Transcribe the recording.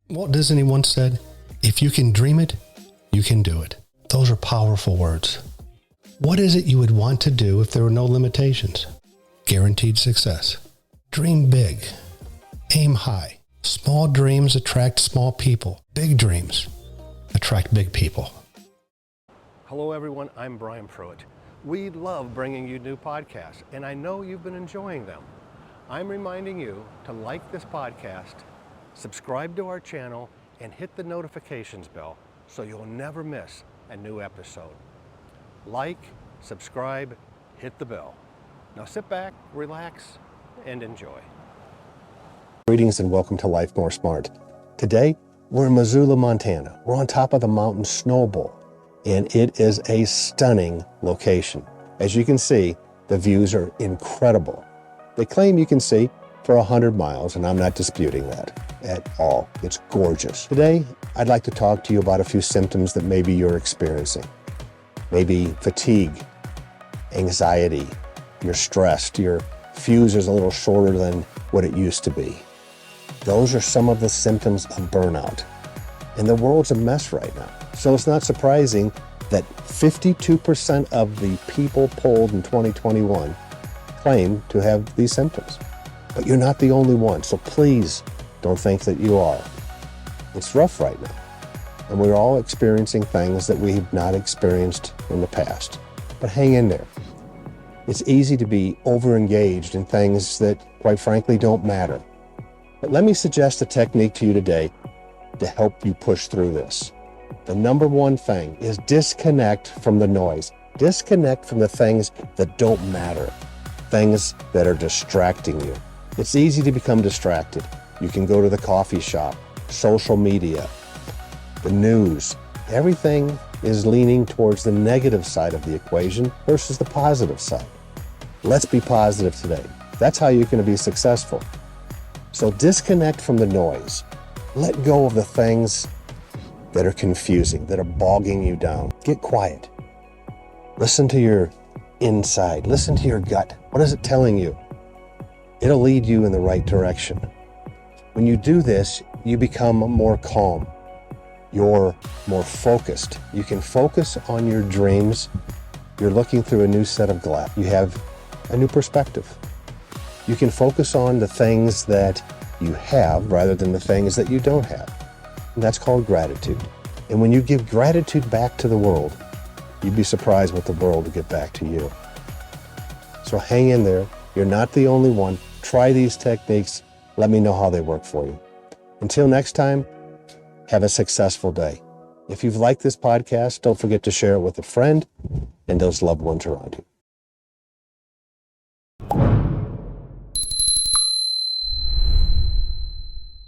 Walt Disney once said, "If you can dream it, you can do it." Those are powerful words. What is it you would want to do if there were no limitations? Guaranteed success. Dream big. Aim high. Small dreams attract small people. Big dreams attract big people. Hello everyone, I'm Brian Pruitt. We love bringing you new podcasts, and I know you've been enjoying them. I'm reminding you to like this podcast, subscribe to our channel, and hit the notifications bell so you'll never miss a new episode. Like, subscribe, hit the bell. Now sit back, relax, and enjoy. Greetings and welcome to LifeMoreSmart. Today, we're in Missoula, Montana. We're on top of the mountain Snow Bowl, and it is a stunning location. As you can see, the views are incredible. They claim you can see for 100 miles, and I'm not disputing that at all. It's gorgeous. Today, I'd like to talk to you about a few symptoms that maybe you're experiencing. Maybe fatigue, anxiety, you're stressed, your fuse is a little shorter than what it used to be. Those are some of the symptoms of burnout. And the world's a mess right now. So it's not surprising that 52% of the people polled in 2021 claim to have these symptoms. But you're not the only one, so please don't think that you are. It's rough right now, and we're all experiencing things that we've not experienced in the past. But hang in there. It's easy to be over-engaged in things that, quite frankly, don't matter. But let me suggest a technique to you today to help you push through this. The number one thing is disconnect from the noise. Disconnect from the things that don't matter, things that are distracting you. It's easy to become distracted. You can go to the coffee shop, social media, the news. Everything is leaning towards the negative side of the equation versus the positive side. Let's be positive today. That's how you're going to be successful. So disconnect from the noise. Let go of the things that are confusing, that are bogging you down. Get quiet. Listen to your inside. Listen to your gut. What is it telling you? It'll lead you in the right direction. When you do this, you become more calm. You're more focused. You can focus on your dreams. You're looking through a new set of glass. You have a new perspective. You can focus on the things that you have rather than the things that you don't have. And that's called gratitude. And when you give gratitude back to the world, you'd be surprised what the world will get back to you. So hang in there. You're not the only one. Try these techniques. Let me know how they work for you. Until next time, have a successful day. If you've liked this podcast, don't forget to share it with a friend and those loved ones around you.